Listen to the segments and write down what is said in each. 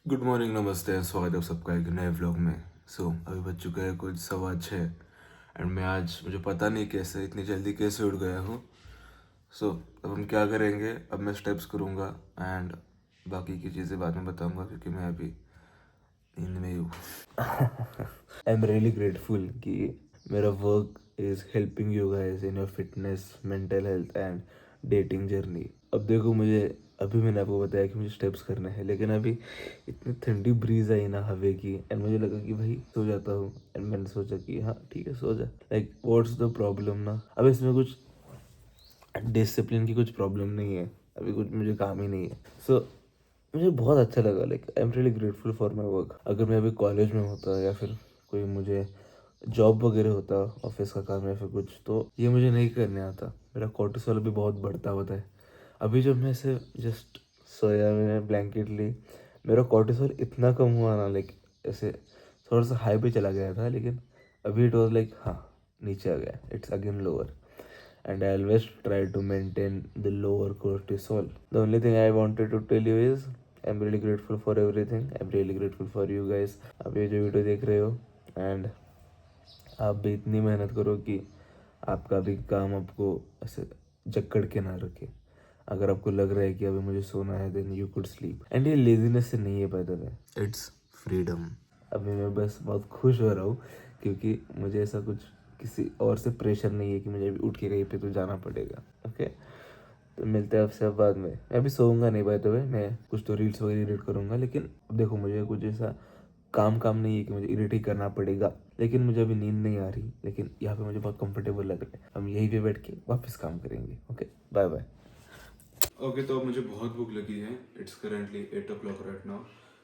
Good morning, नमस्ते and स्वागत है आप सबका एक नए व्लॉग में। अभी बज चुका है कुछ 6:15 एंड मैं आज मुझे पता नहीं कैसे इतनी जल्दी कैसे उठ गया हूँ। अब हम क्या करेंगे, अब मैं स्टेप्स करूँगा एंड बाकी की चीज़ें बाद में बताऊँगा क्योंकि मैं अभी नींद में ही हूँ। आई एम रियली ग्रेटफुल कि मेरा work is helping you guys in your fitness, mental health and dating journey. अब देखो, मुझे अभी मैंने आपको बताया कि मुझे स्टेप्स करने हैं, लेकिन अभी इतनी ठंडी ब्रीज आई ना हवा की, एंड मुझे लगा कि भाई सो जाता हूँ। एंड मैंने सोचा कि हाँ ठीक है, सो जा। लाइक व्हाट्स द प्रॉब्लम ना, अब इसमें कुछ डिसिप्लिन की कुछ प्रॉब्लम नहीं है, अभी कुछ मुझे काम ही नहीं है। मुझे बहुत अच्छा लगा। Like I am really grateful for my work. अगर मैं अभी कॉलेज में होता या फिर कोई मुझे जॉब वगैरह होता, ऑफिस का काम या फिर कुछ, तो ये मुझे नहीं करने आता। मेरा कोर्टिसोल भी बहुत बढ़ता होता है। अभी जब मैं ऐसे जस्ट सोया, मैंने ब्लैंकेट ली, मेरा कोर्टिसोल इतना कम हुआ ना, लाइक ऐसे थोड़ा सा हाई पे चला गया था, लेकिन अभी इट वॉज लाइक हाँ, नीचे आ गया, it's again lower. And I always try to maintain the lower cortisol. The only thing I wanted to tell you is I'm really grateful for everything. I'm really grateful for you guys. आप ये जो video देख रहे हो and आप भी इतनी मेहनत करो कि आपका भी काम आपको ऐसे जकड़ के ना रखे। अगर आपको लग रहा है कि अभी मुझे सोना है, then you could sleep. And ये लेजीनेस से नहीं है, by the way, it's freedom. अभी मैं बस बहुत खुश हो रहा हूँ क्योंकि मुझे ऐसा कुछ किसी और से प्रेशर नहीं है कि मुझे अभी उठ के कहीं पे तो जाना पड़ेगा। ओके, तो मिलते हैं आपसे अब बाद में। मैं अभी सोऊंगा नहीं, बाय द वे, मैं कुछ तो रील्स वगैरह एडिट करूंगा। लेकिन अब देखो, मुझे कुछ ऐसा काम नहीं है कि मुझे एडिट ही करना पड़ेगा। लेकिन मुझे अभी नींद नहीं आ रही, लेकिन यहाँ पे मुझे बहुत कंफर्टेबल लग रहा है। हम यहीं पे बैठ के वापस काम करेंगे। Okay, bye bye. ओके, तो अब मुझे बहुत भूख लगी है। It's currently 8 o'clock right now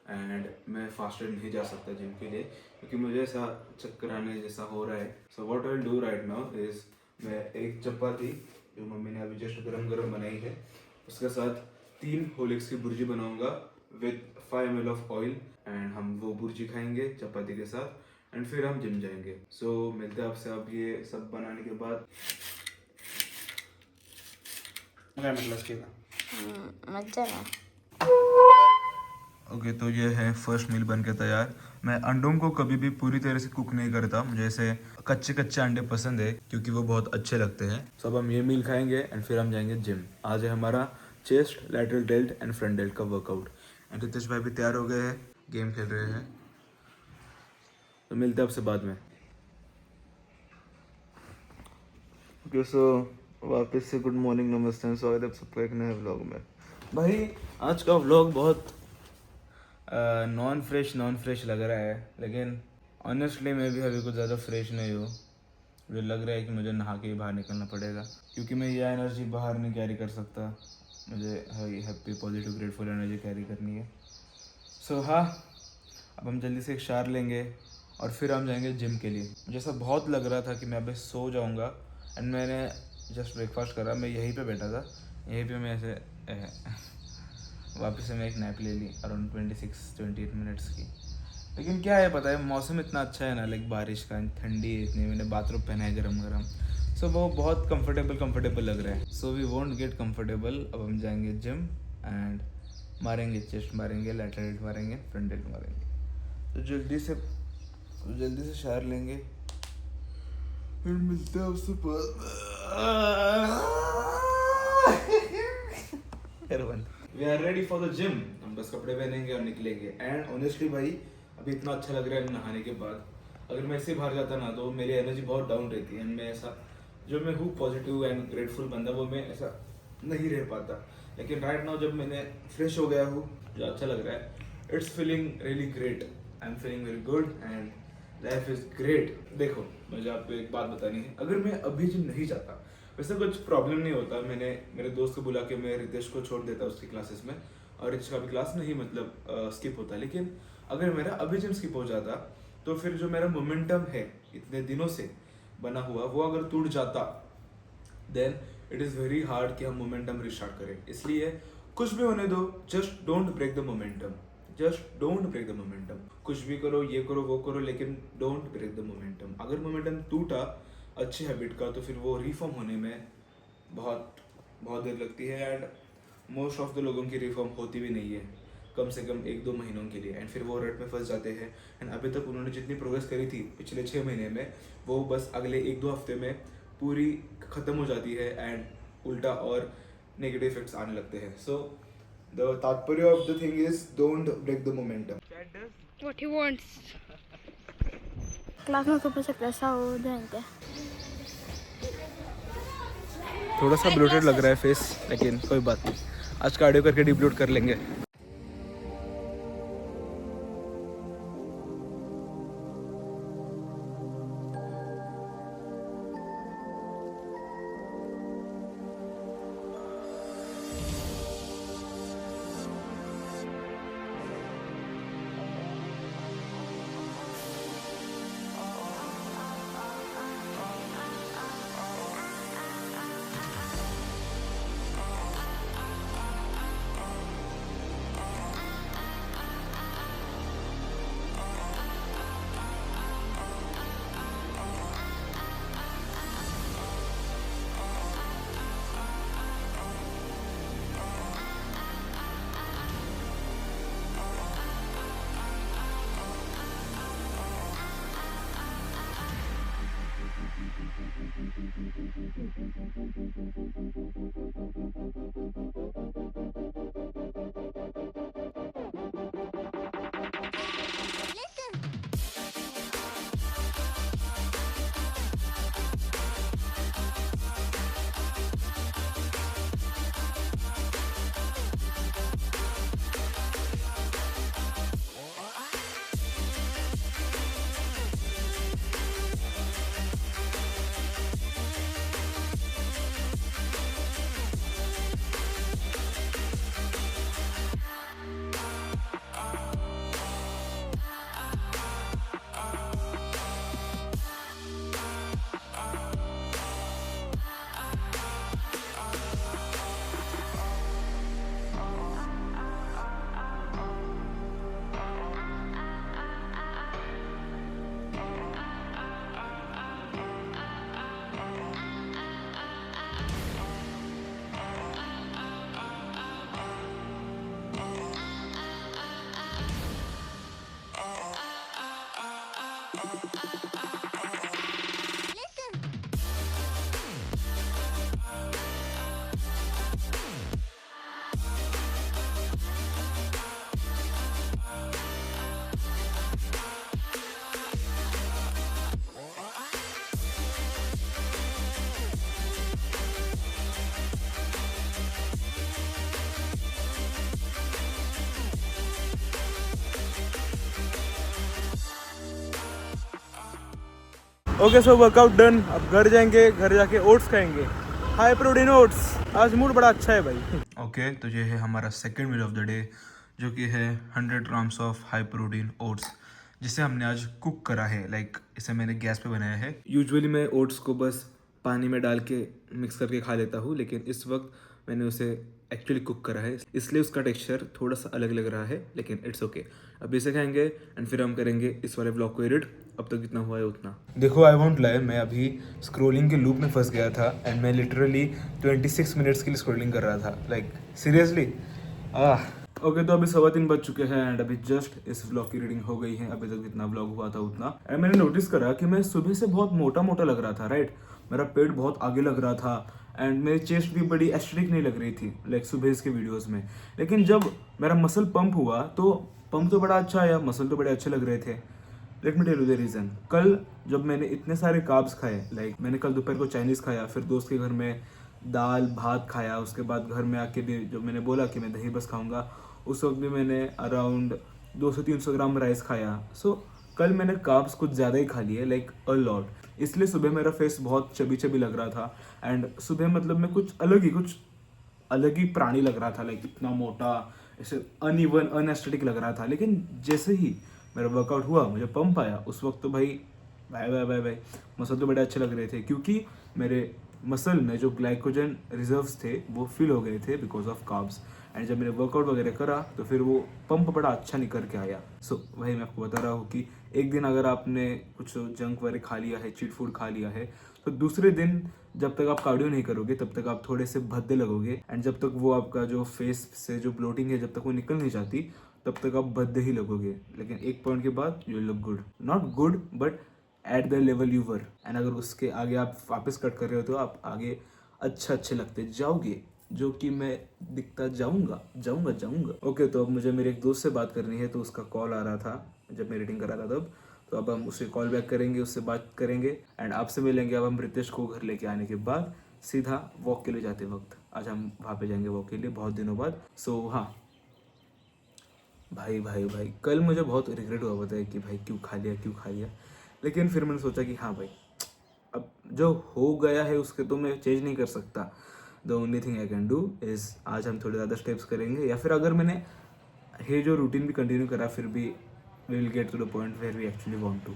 and मैं फास्टेड नहीं जा सकता जिम के लिए क्योंकि मुझे ऐसा चक्कर आने जैसा हो रहा है। So what I will do right now is मैं एक चपाती जो मम्मी ने अभी जस्ट गरम गरम बनाई है उसके साथ 3 हॉर्लिक्स की भुर्जी बनाऊंगा with 5 ml of oil and हम वो भुर्जी खाएंगे चपाती के साथ एंड फिर हम जिम जाएंगे। मिलते हैं आपसे अब ये सब बनाने के बाद। क्या मतलब इसके मजा ना। ओके, तो ये है फर्स्ट मील बन के तैयार। मैं अंडों को कभी भी पूरी तरह से कुक नहीं करता, मुझे ऐसे कच्चे कच्चे अंडे पसंद है क्योंकि वो बहुत अच्छे लगते हैं। अब हम ये मील खाएंगे एंड फिर हम जाएंगे जिम। आज है हमारा chest, lateral dealt and front dealt का वर्कआउट। एंड रितेश भाई भी तैयार हो गए हैं, गेम खेल रहे हैं। तो मिलते हैं आपसे बाद में। ओके, वापस से गुड मॉर्निंग, नमस्ते एंड स्वागत है आप सबका एक नए व्लॉग में। भाई आज का व्लॉग बहुत नॉन फ्रेश लग रहा है, लेकिन ऑनेस्टली मैं भी अभी कुछ ज़्यादा फ्रेश नहीं हूँ। मुझे लग रहा है कि मुझे नहा के ही बाहर निकलना पड़ेगा क्योंकि मैं ये एनर्जी बाहर नहीं कैरी कर सकता। मुझे happy positive grateful energy carry करनी है। हाँ, अब हम जल्दी से एक शावर लेंगे और फिर हम जाएंगे जिम के लिए। मुझे ऐसा बहुत लग रहा था कि मैं अभी सो जाऊँगा एंड मैंने जस्ट ब्रेकफास्ट करा, मैं यहीं पे बैठा था, यहीं पे मैं ऐसे वापस से मैं एक नैप ले ली अराउंड 26-28 मिनट्स की। लेकिन क्या है पता है, मौसम इतना अच्छा है ना, लाइक बारिश का, ठंडी है इतनी, मैंने बाथरूम पहना है गरम गरम। वो बहुत कंफर्टेबल लग रहा है। We won't get comfortable. अब हम जाएंगे जिम एंड मारेंगे चेस्ट, मारेंगे लैटरल डेल्ट, मारेंगे फ्रंट डेल्ट मारेंगे। तो जल्दी से शावर लेंगे फिर मिलते हैं उससे we are ready for the gym. हम बस कपड़े पहनेंगे और निकलेंगे। एंड ऑनेस्टली भाई, अभी इतना अच्छा लग रहा है नहाने के बाद। अगर मैं ऐसे बाहर जाता ना तो मेरी एनर्जी बहुत डाउन रहती है एंड मैं ऐसा जो मैं हूँ पॉजिटिव एंड ग्रेटफुल बंदा, वो मैं ऐसा नहीं रह पाता। लेकिन राइट नाउ जब मैंने फ्रेश हो गया हूँ, जो अच्छा लग रहा है, it's feeling really great. I am feeling very good and life is great. देखो, मुझे आपको एक बात बतानी है, अगर मैं अभी जिम नहीं जाता, वैसे कुछ प्रॉब्लम नहीं होता। मैंने मेरे दोस्त को बुला के मैं रितेश को छोड़ देता उसकी क्लासेस में और रितेश का भी क्लास नहीं मतलब स्किप होता। लेकिन अगर मेरा अभी जिम स्किप हो जाता तो फिर जो मेरा मोमेंटम है इतने दिनों से बना हुआ, वो अगर टूट जाता then it is very hard कि हम मोमेंटम रिस्टार्ट करें। इसलिए कुछ भी होने दो, just don't break the momentum. Just don't break the momentum. कुछ भी करो, ये करो वो करो, लेकिन डोंट ब्रेक द मोमेंटम। अगर मोमेंटम टूटा अच्छी हैबिट का तो फिर वो रिफॉर्म होने में बहुत बहुत देर लगती है एंड मोस्ट ऑफ द लोगों की रिफॉर्म होती भी नहीं है। कम से कम 1-2 महीनों के लिए, एंड फिर वो रट में फंस जाते हैं। एंड अभी तक उन्होंने जितनी प्रोग्रेस करी थी पिछले 6 महीने में, वो बस अगले 1-2 हफ्ते में पूरी ख़त्म हो जाती है एंड उल्टा और नेगेटिव इफेक्ट्स आने लगते हैं. सो द तात्पर्य of the thing is don't break the momentum. What he wants. Class में खूप पैसा हो जाएंगे. थोड़ा सा ब्लोटेड लग रहा है फेस, लेकिन कोई बात नहीं, आज कार्डियो करके डिब्लोट कर लेंगे. Okay, so workout done. अब घर जाएंगे, घर जाके ओट्स खाएंगे, हाई प्रोटीन ओट्स. आज मूड बड़ा अच्छा है भाई. ओके, तो ये है हमारा second meal of the day, जो कि है 100 grams of high protein oats, जिसे हमने आज कुक करा है. लाइक इसे मैंने गैस पे बनाया है. यूजुअली मैं ओट्स को बस पानी में डाल के मिक्स करके खा लेता हूँ, लेकिन इस वक्त मैंने उसे एक्चुअली कुक करा है, इसलिए उसका टेक्सचर थोड़ा सा अलग लग रहा है, लेकिन इट्स ओके. अब इसे खाएंगे एंड फिर हम करेंगे इस वाले ब्लॉग को एडिट. अब तक जितना हुआ है उतना. देखो, आई वोंट लाई, मैं अभी स्क्रोलिंग के लूप में फंस गया था एंड मैं लिटरली 26 मिनट्स के लिए स्क्रोलिंग कर रहा था. Like seriously. ओके, तो अभी 3:15 बज चुके हैं एंड अभी जस्ट इस व्लॉग की रीडिंग हो गई है. अभी तक जितना व्लॉग हुआ था उतना. एंड मैंने नोटिस करा कि मैं सुबह से बहुत मोटा मोटा लग रहा था. राइट, मेरा पेट बहुत आगे लग रहा था एंड मेरी चेस्ट भी बड़ी एस्थेटिक नहीं लग रही थी लाइक सुबह के वीडियोस में. लेकिन जब मेरा मसल पंप हुआ तो पंप तो बड़ा अच्छा आया, मसल तो बड़े अच्छे लग रहे थे. Let me tell you the reason. कल जब मैंने इतने सारे कार्ब्स खाए, लाइक मैंने कल दोपहर को चाइनीज़ खाया, फिर दोस्त के घर में दाल भात खाया, उसके बाद घर में आके भी जब मैंने बोला कि मैं दही बस खाऊंगा, उस वक्त भी मैंने अराउंड 200-300 ग्राम राइस खाया. सो कल मैंने कार्ब्स कुछ ज़्यादा ही खा लिए, लाइक अ लॉट. इसलिए सुबह मेरा फेस बहुत चबी चबी लग रहा था एंड सुबह मतलब मैं कुछ अलग ही प्राणी लग रहा था. लाइक इतना मोटा, ऐसे अनइवन अनएस्थेटिक लग रहा था. लेकिन जैसे ही मेरा वर्कआउट हुआ, मुझे पंप आया, उस वक्त तो भाई बाय मसल तो बड़े अच्छे लग रहे थे, क्योंकि मेरे मसल में जो ग्लाइकोजन रिजर्व्स थे वो फिल हो गए थे बिकॉज ऑफ कार्ब्स. एंड जब मैंने वर्कआउट वगैरह करा तो फिर वो पंप बड़ा अच्छा निकल के आया. सो वही मैं आपको बता रहा हूँ कि एक दिन अगर आपने कुछ जंक वगैरह खा लिया है, चीट फूड खा लिया है, तो दूसरे दिन जब तक आप कार्डियो नहीं करोगे तब तक आप थोड़े से भद्दे लगोगे. एंड जब तक वो आपका जो फेस से जो ब्लोटिंग है जब तक वो निकल नहीं जाती, तब तक आप भद्दे ही लगोगे, लेकिन एक पॉइंट के बाद you look good, not good but at the level you were. And अगर उसके आगे आप वापस कट कर रहे हो तो आप आगे अच्छे लगते जाओगे, जो कि मैं दिखता जाऊंगा। ओके, तो अब मुझे मेरे एक दोस्त से बात करनी है, तो उसका कॉल आ रहा था जब मैं एडिटिंग कर रहा था तब। तो अब हम उसे कॉल बैक करेंगे, उससे बात करेंगे एंड आपसे मिलेंगे। अब हम रितेश को घर लेके आने के बाद सीधा वॉक के लिए जाते वक्त आज हम वहाँ पे जाएंगे वॉक के लिए, बहुत दिनों बाद। सो हाँ भाई कल मुझे बहुत रिग्रेट हुआ, पता है कि भाई क्यों खा लिया। लेकिन फिर मैंने सोचा कि हाँ भाई, अब जो हो गया है उसके तो मैं चेंज नहीं कर सकता। The only thing I can do is आज हम थोड़े ज़्यादा स्टेप्स करेंगे, या फिर अगर मैंने ये जो रूटीन भी कंटिन्यू करा फिर भी we will get to the point where we actually want to.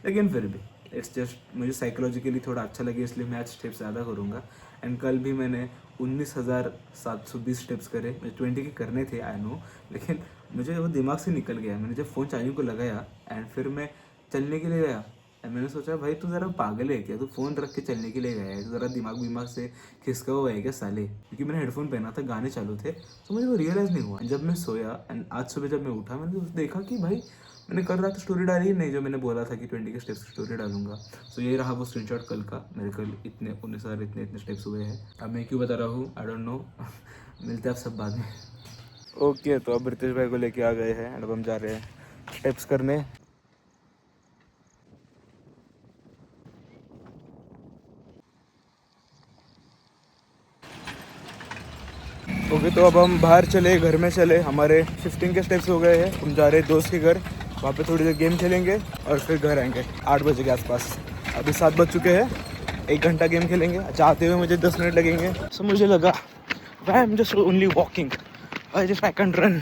लेकिन फिर भी इट्स जस्ट मुझे साइकोलॉजिकली थोड़ा अच्छा लगे, इसलिए मैं आज स्टेप्स ज़्यादा करूँगा। एंड कल भी मैंने 19,720 स्टेप्स करे, मुझे 20 के करने थे आई नो, लेकिन मुझे वो दिमाग से निकल गया। मैंने जब फ़ोन चार्जिंग को लगाया एंड फिर मैं चलने के लिए गया एंड मैंने सोचा भाई तू ज़रा पागल है क्या, तू फ़ोन रख के चलने के लिए गया है, तो ज़रा दिमाग से खिसका हुआ है क्या साले, क्योंकि मैंने हेडफोन पहना था, गाने चालू थे, तो मुझे वो रियलाइज़ नहीं हुआ। जब मैं सोया एंड आज सुबह जब मैं उठा मैंने देखा कि भाई मैंने कल रात स्टोरी डाली ही नहीं, जो मैंने बोला था कि 20 के स्टेप्स की स्टोरी डालूंगा। सो ये रहा वो स्क्रीनशॉट कल का, मेरे कल इतने 19,000 स्टेप्स हुए हैं। अब मैं क्यों बता रहा हूँ आई डोंट नो, मिलते हैं आप सब बाद में। ओके, तो अब रितेश भाई को लेके आ गए हैं एंड अब हम जा रहे हैं स्टेप्स करने। ओके, तो अब हम बाहर चले, घर में चले, हमारे 15 के स्टेप्स हो गए हैं। हम जा रहे हैं दोस्त के घर, वहाँ पे थोड़ी देर गेम खेलेंगे और फिर घर आएंगे 8 बजे के आसपास। अभी 7 बज चुके हैं, 1 घंटा गेम खेलेंगे। चाहते हुए मुझे 10 मिनट लगेंगे। सो मुझे लगा I am just only walking, I can run,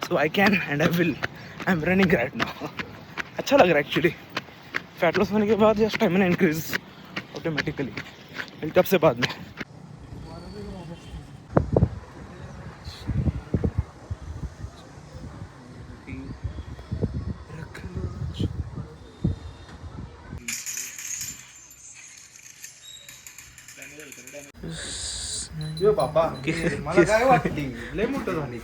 so I can and I will, I am running right now. अच्छा लग रहा है एक्चुअली, फैट लॉस होने के बाद या स्टेमिना इंक्रीज ऑटोमेटिकली। मिलते आपसे बाद में। यो बाबा मला काय वाटली लय मोठं झाली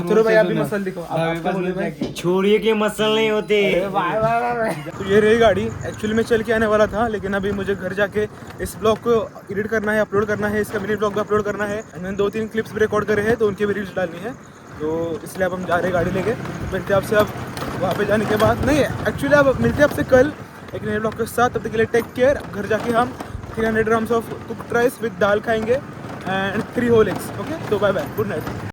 चलो भाई आप भी मसल दिखाओ, आप बोले भाई। छोड़िए के मसल नहीं होते। तो ये रही गाड़ी, एक्चुअली मैं चल के आने वाला था, लेकिन अभी मुझे घर जाके इस ब्लॉग को एडिट करना है, अपलोड करना है, इसका मिनी ब्लॉग भी अपलोड करना है। मैंने 2-3 क्लिप्स भी रिकॉर्ड करे हैं, तो उनकी भी रील्स डालनी है, तो इसलिए अब हम जा रहे हैं गाड़ी लेके। मिलते हैं आपसे अब वहाँ पे जाने के बाद, नहीं एक्चुअली अब मिलते हैं आपसे कल एक नए ब्लॉग के साथ। तब तक के लिए टेक केयर। घर जाके हम 300 grams of cooked rice with dal खाएंगे एंड 3 होल एग्स। ओके, तो बाय बाय, गुड नाइट।